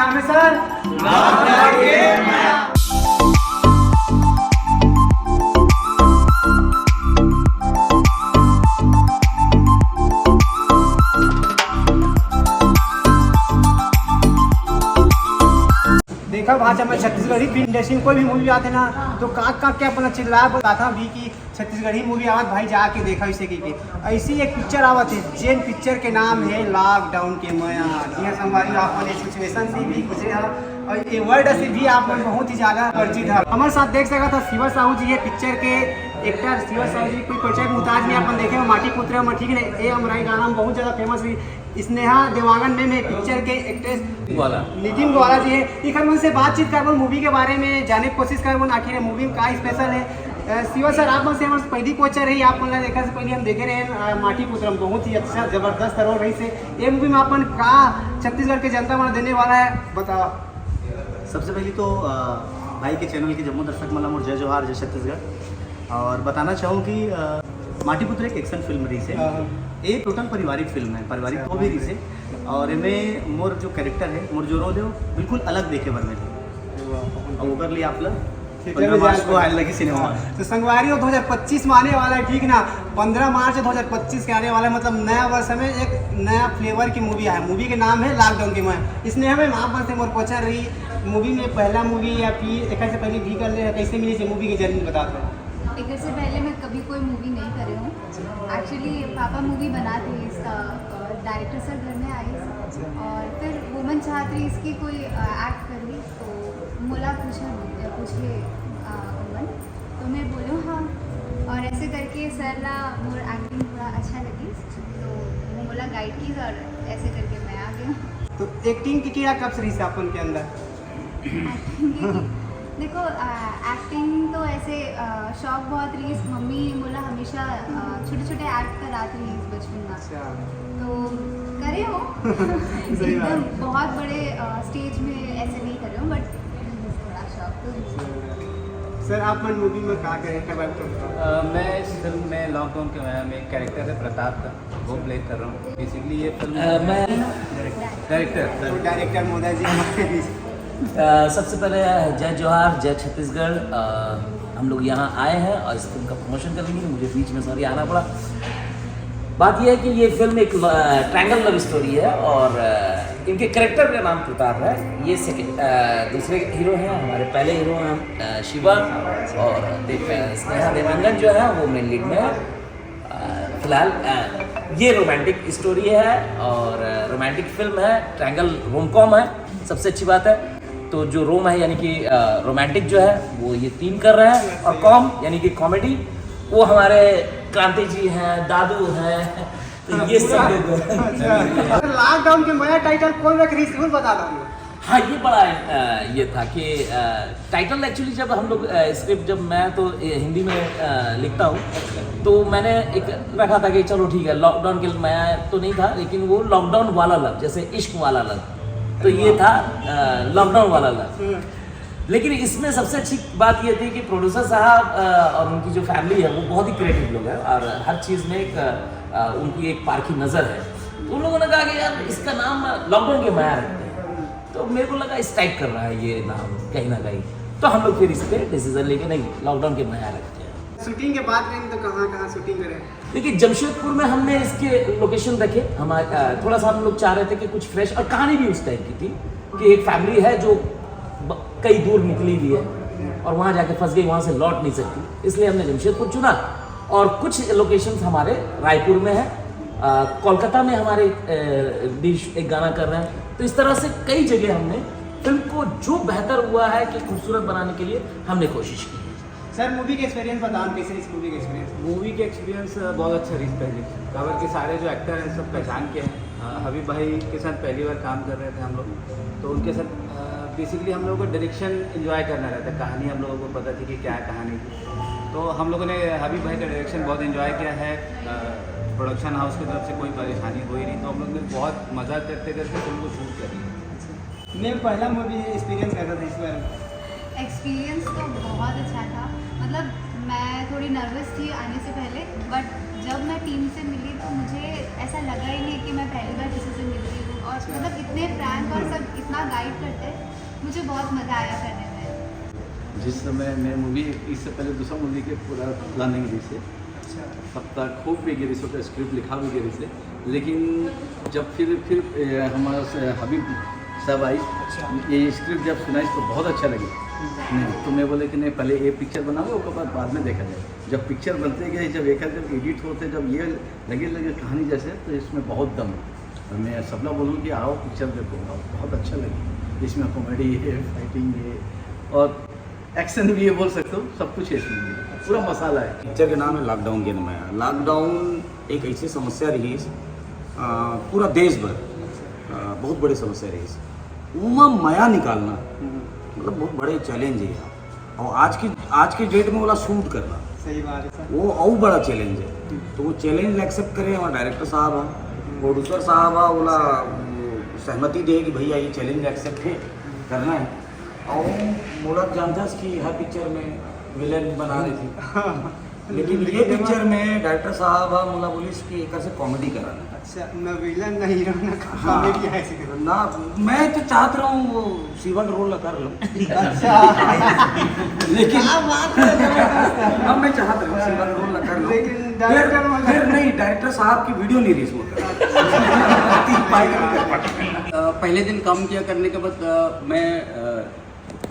नाम है सर देखा भाषा में छत्तीसगढ़ी फिल्म इंडस्ट्री में कोई भी मूवी आते ना तो का क्या अपना चिल्ला बताता भी कि छत्तीसगढ़ी मूवी आवत भाई जाके देखा इसे की ऐसी एक पिक्चर आवत है जेन पिक्चर के नाम है लॉकडाउन के मया जी हाँ संगवारी आप सिचुएशन से भी कुछ और ये वर्ड से भी आप बहुत ही ज़्यादा परिचित है हमारे साथ देख सका था शिवा साहू जी ये पिक्चर के एक्टर शिवा साहू जी कोई परिचय मुहताज नहीं अपन देखे माटी पुत्र में ठीक है ये हमारा गाना बहुत ज़्यादा फेमस हुई स्नेहा देवांगन में पिक्चर के एक्ट्रेस नितिन ग्वाला जी है एक हम उनसे बातचीत कर मूवी के बारे में जाने की कोशिश कर आखिर मूवी में क्या स्पेशल है शिवा सर आप से हमारे पहली कोचर रही आप मतलब देखा से पहले हम देखे रहे माटी पुत्रम बहुत ही अच्छा जबरदस्त रोल रही से ये मूवी में अपन का छत्तीसगढ़ के जनता में देने वाला है बताओ। सबसे पहले तो भाई के चैनल के जम्मू दर्शक मल्लम और जय जोहार जय छत्तीसगढ़ और बताना चाहूँ कि माटी पुत्र एक एक्शन फिल्म रही से ये टोटल पारिवारिक फिल्म है पारिवारिक तो भी रही से और इनमें मोर जो कैरेक्टर है मोर जो रोल है वो बिल्कुल अलग देखे बर में और वो कर लिया आप लोग को आने लगी सिनेमा तो संगवारी 2025 में आने वाला है ठीक ना 15 मार्च 2025 के आने वाला है मतलब नया वर्ष में एक नया फ्लेवर की मूवी है मूवी के नाम है लॉकडाउन के मैं इसने हमें वहाँ से मोर कोचर रही मूवी में पहला मूवी या फिर एक से पहले भी कर ले कैसे मिली थी मूवी की जर्नी बता दो। एक से पहले मैं कभी कोई मूवी नहीं करे हूँ एक्चुअली पापा मूवी बनाते हैं इसका डायरेक्टर सर घर में आए और फिर वुमन छात्री इसकी कोई एक्ट कर ली तो मोला पूछे वुमन तो मैं बोलूँ हाँ और ऐसे करके सर ना मोर एक्टिंग थोड़ा अच्छा लगी तो मोला गाइड की और ऐसे करके मैं आ गया। तो एक्टिंग की क्या कब से रही अपन के अंदर देखो एक्टिंग तो ऐसे शौक बहुत रही मम्मी बोला हमेशा छोटे छोटे एक्ट कराती रही बचपन में तो करे हो एकदम बहुत बड़े स्टेज में ऐसे नहीं करे हो बट थोड़ा शौक तो। सर आप मन मूवी में क्या करें मैं इस फिल्म में लॉकडाउन के में एक कैरेक्टर है प्रताप का वो प्ले कर रहा हूँ बेसिकली ये फिल्म मैं डायरेक्टर मोदा जी सबसे पहले जय जोहार जय छत्तीसगढ़ हम लोग यहाँ आए हैं और इस फिल्म का प्रमोशन करेंगे मुझे बीच में सॉरी आना पड़ा। बात यह है कि ये फिल्म एक ट्रायंगल लव स्टोरी है और इनके कैरेक्टर का नाम प्रताप है ये दूसरे हीरो हैं हमारे पहले हीरो हैं शिवा और स्नेहा देवांगन जो है वो मेन लीड में है। फिलहाल ये रोमांटिक स्टोरी है और रोमांटिक फिल्म है ट्रायंगल रोमकॉम है सबसे अच्छी बात है तो जो रोम है यानी कि रोमांटिक जो है वो ये टीम कर रहे हैं और कॉम यानी कि कॉमेडी वो हमारे क्रांति जी हैं दादू हैं तो ये सब लॉकडाउन के नया टाइटल कौन रख रही जरूर बता दो। हाँ ये बड़ा ये था कि टाइटल एक्चुअली जब हम लोग स्क्रिप्ट जब मैं तो हिंदी में लिखता हूँ तो मैंने एक रखा था कि चलो ठीक है लॉकडाउन के मैं तो नहीं था लेकिन वो लॉकडाउन वाला लव जैसे इश्क वाला लव तो ये था लॉकडाउन वाला लव लेकिन इसमें सबसे अच्छी बात ये थी कि प्रोड्यूसर साहब और उनकी जो फैमिली है वो बहुत ही क्रिएटिव लोग हैं और हर चीज़ में एक उनकी एक पारखी नज़र है तो उन लोगों ने कहा कि यार इसका नाम लॉकडाउन के माया रखते हैं तो मेरे को लगा स्ट्राइक कर रहा है ये नाम कहीं ना कहीं तो हम लोग फिर इस पर डिसीजन लेके नहीं लॉकडाउन के माया रखते हैं। शूटिंग के बाद में तो कहाँ शूटिंग करें देखिए जमशेदपुर में हमने इसके लोकेशन रखे हमारे थोड़ा सा हम लोग चाह रहे थे कि कुछ फ्रेश और कहानी भी उस टाइप की थी कि एक फैमिली है जो कई दूर निकली हुई है और वहाँ जाके फंस गई वहाँ से लौट नहीं सकती इसलिए हमने जमशेदपुर चुना और कुछ लोकेशंस हमारे रायपुर में है कोलकाता में हमारे डिश एक गाना कर रहे हैं तो इस तरह से कई जगह हमने फिल्म को जो बेहतर हुआ है कि खूबसूरत बनाने के लिए हमने कोशिश की। सर मूवी के एक्सपीरियंस बताओ कैसे इस मूवी के एक्सपीरियंस। मूवी के एक्सपीरियंस बहुत अच्छा रही पहले कवर के सारे जो एक्टर हैं सब पहचान के हैं हबीब भाई के साथ पहली बार काम कर रहे थे हम लोग तो उनके साथ बेसिकली हम लोगों को डायरेक्शन एंजॉय करना रहता है कहानी हम लोगों को पता थी कि क्या है कहानी की तो हम लोगों ने हबीब भाई का डायरेक्शन बहुत एंजॉय किया है प्रोडक्शन हाउस की तरफ से कोई परेशानी हुई नहीं तो हम लोग ने बहुत मज़ा करते करते फिल्म को शूट कर लिया। मैं पहला मूवी एक्सपीरियंस कैसा था इस बार। एक्सपीरियंस तो बहुत अच्छा था मतलब मैं थोड़ी नर्वस थी आने से पहले बट जब मैं टीम से मिली तो मुझे ऐसा लगा ही नहीं कि मैं पहली बार किसी से मिल रही हूँ और मतलब इतने फ्रैंक और सब इतना गाइड करते मुझे बहुत मज़ा आया करने में। जिस समय मैं मूवी इससे पहले दूसरा मूवी के पूरा प्लानिंग रही से सप्ताह खूब भी गिरी से स्क्रिप्ट लिखा भी गिरी से, लेकिन जब फिर हमारा हबीब साहब आई ये स्क्रिप्ट जब सुनाई तो बहुत अच्छा लगी। नहीं तो मैं बोले कि नहीं पहले ये पिक्चर बनाओ उसके बाद में देखा जाए। जब पिक्चर बनते गए जब जब एडिट होते जब ये लगे कहानी जैसे तो इसमें बहुत दम है। मैं सबला बोलूँ कि आओ पिक्चर देखो, बहुत अच्छा लगी। इसमें कॉमेडी है, फाइटिंग है और एक्शन भी है, बोल सकते हो सब कुछ है इसमें, पूरा मसाला है। पिक्चर का नाम है लॉकडाउन के नया। लॉकडाउन एक ऐसी समस्या रही पूरा देश भर बहुत बड़ी समस्या रही। उमा माया निकालना मतलब बहुत बड़े चैलेंज है यार। और आज के डेट में वाला शूट करना सही बात है सर। वो और बड़ा चैलेंज है। तो वो चैलेंज एक्सेप्ट करे हमारा डायरेक्टर साहब है, प्रोड्यूसर साहब है, बोला सहमति दे कि भैया ये चैलेंज एक्सेप्ट है करना है। और मोड़ा जानता कि हर पिक्चर में विलेन बना रही थी लेकिन ये पिक्चर में डायरेक्टर साहब मोला बोलिस कि एक से कॉमेडी कराना। अच्छा न विलन न हीरो न कॉमेडी है ऐसे करो ना, मैं तो चाहता रहा हूँ वो शिवा का रोल कर लो। अच्छा लेकिन क्या बात है, जबरदस्त है। अब मैं चाहता हूँ शिवा का रोल कर लो, लेकिन डायरेक्टर फिर नहीं डायरेक्टर साहब की वीडियो नहीं रिलीज होता। पहले दिन काम किया करने के बाद मैं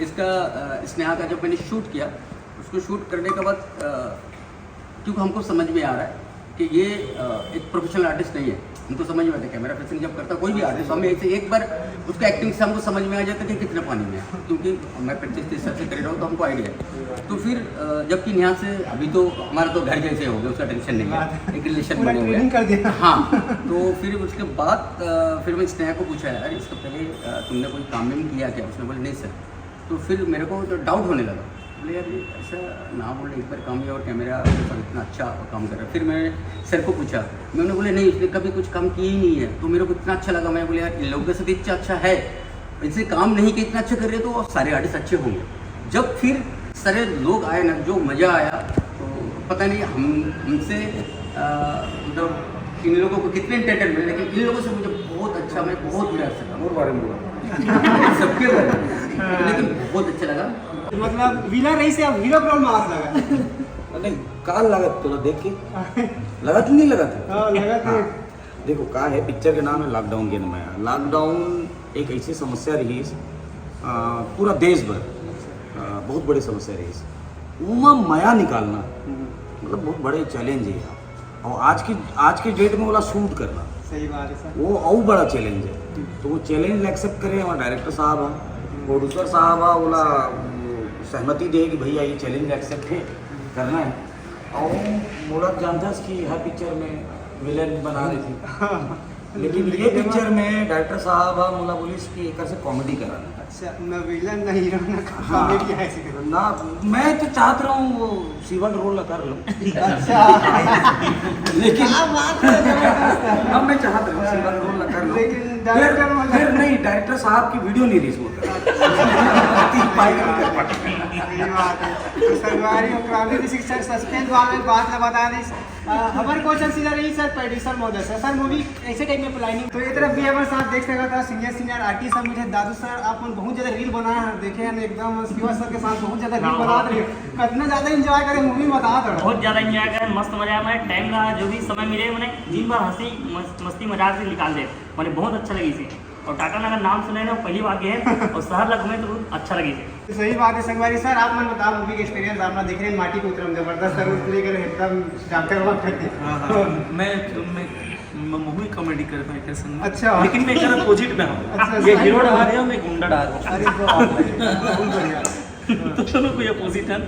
इसका स्नेहा का जब मैंने शूट किया उसको शूट करने के बाद क्योंकि हमको समझ में आ रहा है कि ये एक प्रोफेशनल आर्टिस्ट नहीं है। हमको समझ में आता है कैमरा फेसिंग जब करता कोई भी आर्टिस्ट हमें ऐसे एक बार उसका एक्टिंग से हमको समझ में आ जाता है कि कितना पानी में है, क्योंकि मैं 25-30 साल से कर रहा हूँ तो हमको आइडिया है। तो फिर जबकि यहाँ से अभी तो हमारा तो घर जैसे हो गया, उसका टेंशन नहीं है, एक रिलेशन बने हुए ट्रेनिंग कर दिया। हाँ तो फिर उसके बाद फिर मैं स्नेहा को पूछा यार इससे पहले तुमने कोई काम में किया क्या? उसने बोले नहीं सर। तो फिर मेरे को तो डाउट होने लगा, बोले यार ऐसा ना बोले एक बार काम किया और कैमरा इतना अच्छा काम कर रहा है। फिर मैं सर को पूछा, मैंने बोले नहीं उसने कभी कुछ काम किया ही नहीं है। तो मेरे को इतना अच्छा लगा, मैं बोले यार इन लोगों के साथ इतना अच्छा है, इनसे काम नहीं किया इतना अच्छा कर रहे तो सारे आर्टिस्ट अच्छे होंगे। जब फिर सारे लोग आए ना जो मज़ा आया तो पता नहीं हमसे मतलब इन लोगों को कितने एंटरटेन मिले, लेकिन इन लोगों से मुझे बहुत अच्छा, मैं बहुत रिलैक्स था और बारे में सबके बारे में, लेकिन बहुत अच्छा लगा। मतलब विलन रही से अब हीरो रोल में आस लगा। नहीं काल लागत तो देख के लगत नहीं लगत है। हाँ लगा था। देखो का है पिक्चर का नाम है लॉकडाउन के नया। लॉकडाउन एक ऐसी समस्या रही पूरा देश भर बहुत बड़ी समस्या रही। उमा माया निकालना मतलब बहुत बड़े चैलेंज है यार। और आज के डेट में वाला शूट करना सही बात है सर। वो और बड़ा चैलेंज है। तो वो चैलेंज एक्सेप्ट करे हमारा डायरेक्टर साहब है, प्रोड्यूसर साहब है, बोला सहमति दे कि भैया ये चैलेंज एक्सेप्ट है करना है। और मोड़ा जानता कि हर पिक्चर में विलेन बना रही थी लेकिन ये पिक्चर में डायरेक्टर साहब मोला बोलिस कि एक से कॉमेडी कराना। अच्छा न विलन न हीरो न कॉमेडी है ऐसे करो ना, मैं तो चाहता रहा हूँ वो शिवा का रोल कर लो। अच्छा लेकिन क्या बात है, जबरदस्त है। अब मैं चाहता हूँ शिवा का रोल कर लो, लेकिन डायरेक्टर फिर नहीं डायरेक्टर साहब की वीडियो नहीं रिलीज होता। सही बात है। तो सरवारी और क्रांति शिक्षक सस्पेंस वाले बात न बता दें। हमारे क्वेश्चन सीधा रही सर प्रोड्यूसर महोदय सर मूवी ऐसे टाइप में प्लानिंग तो ये तरफ भी हमारे साथ देख सकता था सीनियर आर्टिस्ट सब मिले दादू सर आप बहुत ज़्यादा रील बनाए हैं, देखे हैं एकदम शिवा सर के साथ बहुत ज़्यादा रील बना रहे कितना ज़्यादा इंजॉय करें मूवी बता दो। बहुत ज़्यादा इंजॉय करें, मस्त मजा आया। मैंने टाइम का जो भी समय मिले मैंने दिन भर हंसी मस्ती मजाक से निकाल दे, मैंने बहुत अच्छा लगी इसे। और टाटा नगर नाम सुने ना पहली बार गए और शहर लग में तो बहुत अच्छा लगी इसे। सही बात है संगवारी सर आप मन बताओ मूवी के एक्सपीरियंस आप देख रहे हैं माटी को उतरम जबरदस्त सर उसको लेकर एकदम डॉक्टर वक्त करते मैं मूवी कॉमेडी करता हूँ कैसे। अच्छा लेकिन मैं एक अपोजिट में हूँ। अच्छा, ये हीरो डा रहे हो, मैं गुंडा डा रहा हूँ। अरे बहुत बढ़िया। तो दोनों कोई अपोजिट है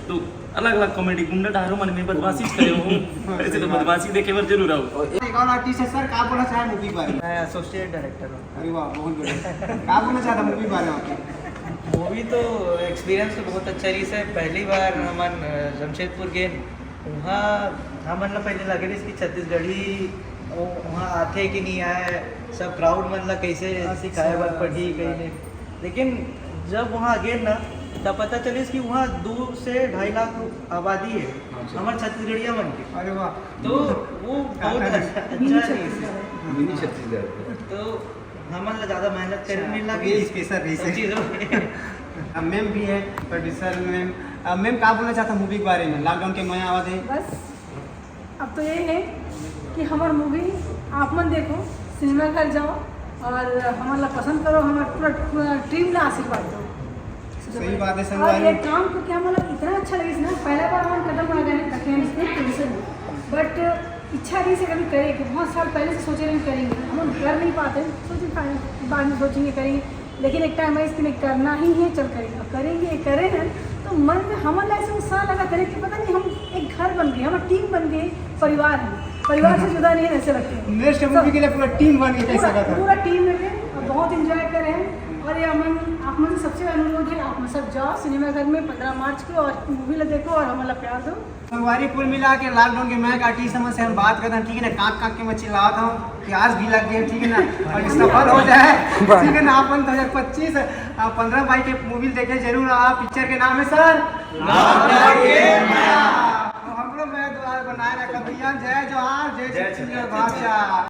तो अलग अलग कॉमेडी गुंडा डा रहा हूँ मैंने मैं बदमाशी करे हूँ ऐसे तो बदमाशी देखे बार जरूर आओ। एक और आर्टिस्ट है सर क्या बोलना चाहे मूवी के बारे में? मैं एसोसिएट डायरेक्टर हूँ। अरे वाह बहुत बढ़िया। क्या बोलना चाहता मूवी के बारे में आपके? मूवी तो एक्सपीरियंस तो बहुत अच्छा रही है। पहली बार हमन जमशेदपुर गए वहाँ हमन ला पहले लगे रही कि छत्तीसगढ़ी वहाँ आते कि नहीं आए, सब क्राउड मन ला कैसे सिखाए बार पढ़ी कहीं नहीं। लेकिन जब वहाँ गए ना तब पता चले कि वहाँ 2 से 2.5 लाख आबादी है हमारे छत्तीसगढ़िया मन की। अरे वाह तो वो बहुत अच्छा मिनी छत्तीसगढ़। तो हमन ला ज़्यादा मेहनत करे नहीं लगी ये स्पेशल रही सब चीज़ों में। मैम भी है प्रोड्यूसर मैम। मैम क्या बोलना चाहता मूवी के बारे में, लॉकडाउन के नया आवाज है? बस अब तो ये है कि हमार मूवी आप मन देखो, सिनेमा घर जाओ और हमारा पसंद करो, हमारा पूरा टीम ला आशीर्वाद दो। सही बात है और ये काम करके हमारा इतना अच्छा लगे ना, पहला बार हम कदम आ गए रखे हैं इसमें प्रोड्यूसर, बट इच्छा नहीं से कभी करे कि बहुत साल पहले से सोचे नहीं करेंगे, हम कर नहीं पाते, सोचे बाद में सोचेंगे करेंगे, लेकिन एक टाइम है इसके लिए करना ही है, चल करेंगे करें ना तो मन में हमारा ऐसा उत्साह लगा करे कि पता नहीं हम एक घर बन गए, हमारा टीम बन गई, परिवार है, परिवार से जुदा नहीं है ऐसे लगते हैं। नेक्स्ट मूवी के लिए पूरा टीम बन के कैसा लगा था? पूरा टीम लगे और बहुत इंजॉय करे हैं। और ये आप मुझे सबसे अनुरोध है, आप सब जाओ सिनेमाघर में 15 मार्च को और मूवी ला देखो और हमारा प्यार दो। संगवारी कुल मिला के लॉकडाउन के मैं आर्टिस्ट समझ से हम बात करते हैं, ठीक है ना, कांक के मैं चिल्लाता हूँ, प्याज भी लग गए, ठीक है ना, और सफल हो जाए, ठीक है ना। अपन 2025 15 मई के मूवी देखे जरूर आप। पिक्चर के नाम है सर हम लोग मैं बनाए रखा भैया। जय जोहार, जय छत्तीसगढ़ भाषा।